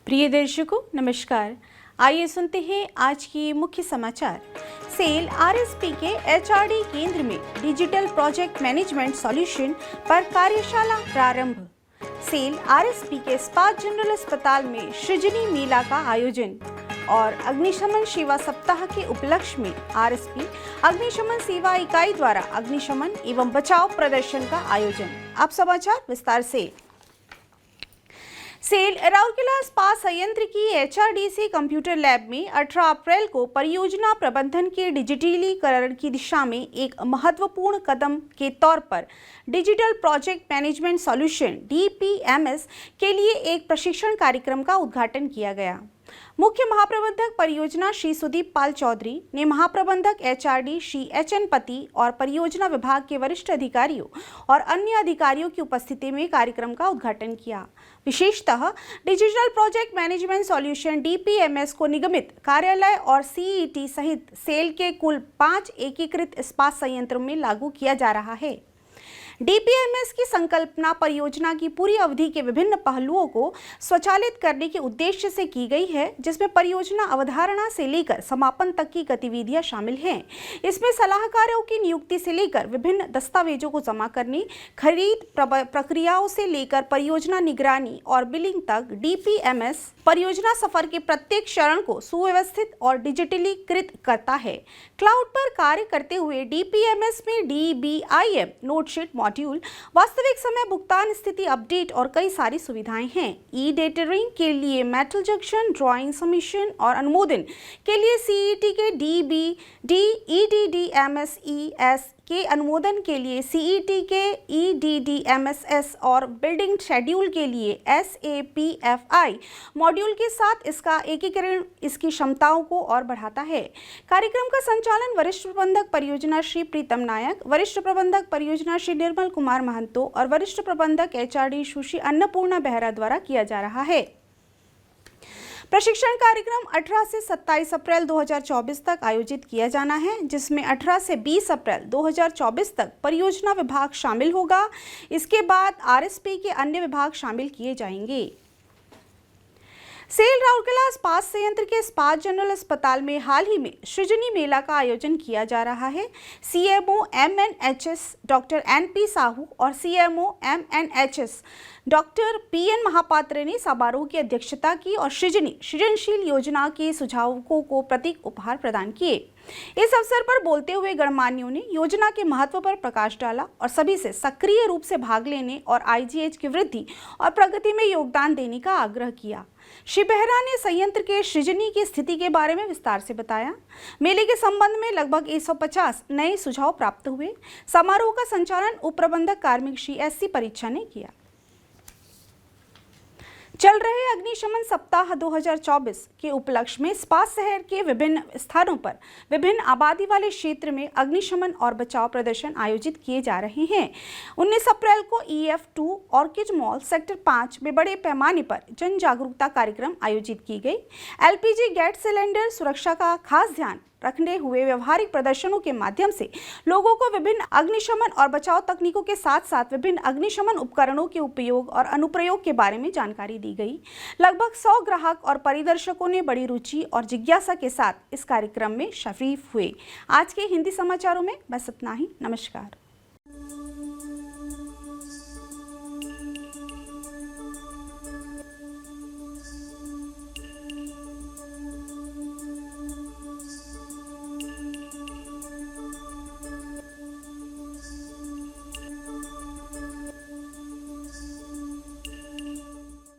प्रिय दर्शकों नमस्कार। आइए सुनते हैं आज की मुख्य समाचार। सेल आरएसपी के एचआरडी केंद्र में डिजिटल प्रोजेक्ट मैनेजमेंट सॉल्यूशन पर कार्यशाला प्रारंभ। सेल आरएसपी के इस्पात जनरल अस्पताल में सृजनी मेला का आयोजन और अग्निशमन सेवा सप्ताह के उपलक्ष्य में आरएसपी अग्निशमन सेवा इकाई द्वारा अग्निशमन एवं बचाव प्रदर्शन का आयोजन। अब समाचार विस्तार से। सेल राउरकेला इस्पात संयंत्र की एचआरडीसी कंप्यूटर लैब में 18 अप्रैल को परियोजना प्रबंधन के डिजिटलीकरण की दिशा में एक महत्वपूर्ण कदम के तौर पर डिजिटल प्रोजेक्ट मैनेजमेंट सॉल्यूशन डीपीएमएस के लिए एक प्रशिक्षण कार्यक्रम का उद्घाटन किया गया। मुख्य महाप्रबंधक परियोजना श्री सुदीप पाल चौधरी ने महाप्रबंधक एचआरडी श्री एचएन पति और परियोजना विभाग के वरिष्ठ अधिकारियों और अन्य अधिकारियों की उपस्थिति में कार्यक्रम का उद्घाटन किया। विशेषतः डिजिटल प्रोजेक्ट मैनेजमेंट सॉल्यूशन डीपीएमएस को निगमित कार्यालय और सीईटी सहित सेल के कुल 5 एकीकृत इस्पात संयंत्रों में लागू किया जा रहा है। डीपीएमएस की संकल्पना परियोजना की पूरी अवधि के विभिन्न पहलुओं को स्वचालित करने के उद्देश्य से की गई है, जिसमें परियोजना अवधारणा से लेकर समापन तक की गतिविधियां शामिल हैं। इसमें सलाहकारों की नियुक्ति से लेकर विभिन्न दस्तावेजों को जमा करने, खरीद प्रक्रियाओं से लेकर परियोजना निगरानी और बिलिंग तक डीपीएमएस परियोजना सफर के प्रत्येक चरण को सुव्यवस्थित और डिजिटलीकृत करता है। क्लाउड पर कार्य करते हुए डीपीएमएस में डीबीआईएम नोटशीट मॉड्यूल, वास्तविक समय भुगतान स्थिति अपडेट और कई सारी सुविधाएं हैं। ई डेटरिंग के लिए मेटल जंक्शन, ड्राइंग सबमिशन और अनुमोदन के लिए सीईटी के ईडीडीएमएसईएस के अनुमोदन के लिए सीईटी के ईडीडीएमएसएस और बिल्डिंग शेड्यूल के लिए एसएपीएफआई मॉड्यूल के साथ इसका एकीकरण इसकी क्षमताओं को और बढ़ाता है। कार्यक्रम का संचालन वरिष्ठ प्रबंधक परियोजना श्री प्रीतम नायक, वरिष्ठ प्रबंधक परियोजना श्री निर्मल कुमार महंतो और वरिष्ठ प्रबंधक एचआरडी सुश्री अन्नपूर्णा बेहरा द्वारा किया जा रहा है। प्रशिक्षण कार्यक्रम 18 से 27 अप्रैल 2024 तक आयोजित किया जाना है, जिसमें 18 से 20 अप्रैल 2024 तक परियोजना विभाग शामिल होगा। इसके बाद आरएसपी के अन्य विभाग शामिल किए जाएंगे। सेल राउरकेला इस्पात संयंत्र के इस्पात जनरल अस्पताल में हाल ही में सृजनी मेला का आयोजन किया जा रहा है। सीएमओ एमएनएचएस डॉक्टर एनपी साहू और सीएमओ एमएनएचएस डॉक्टर पीएन महापात्र ने समारोह की अध्यक्षता की और सृजनशील योजना के सुझावों को प्रतीक उपहार प्रदान किए। इस अवसर पर बोलते हुए गणमान्यों ने योजना के महत्व पर प्रकाश डाला और सभी से सक्रिय रूप से भाग लेने और आईजीएच की वृद्धि और प्रगति में योगदान देने का आग्रह किया। श्री बेहरा ने संयंत्र के सृजनी की स्थिति के बारे में विस्तार से बताया। मेले के संबंध में लगभग 150 नए सुझाव प्राप्त हुए। समारोह का संचालन उप प्रबंधक कार्मिक श्री एससी परीक्षा ने किया। चल रहे अग्निशमन सप्ताह 2024 के उपलक्ष्य में इस्पात शहर के विभिन्न स्थानों पर विभिन्न आबादी वाले क्षेत्र में अग्निशमन और बचाव प्रदर्शन आयोजित किए जा रहे हैं। 19 अप्रैल को EF2 ऑर्किड मॉल सेक्टर 5 में बड़े पैमाने पर जन जागरूकता कार्यक्रम आयोजित की गई। एलपीजी गैस सिलेंडर सुरक्षा का खास ध्यान रखने हुए व्यवहारिक प्रदर्शनों के माध्यम से लोगों को विभिन्न अग्निशमन और बचाव तकनीकों के साथ साथ विभिन्न अग्निशमन उपकरणों के उपयोग और अनुप्रयोग के बारे में जानकारी दी गई। लगभग 100 ग्राहक और परिदर्शकों ने बड़ी रुचि और जिज्ञासा के साथ इस कार्यक्रम में शरीक हुए। आज के हिंदी समाचारों में बस इतना ही। नमस्कार।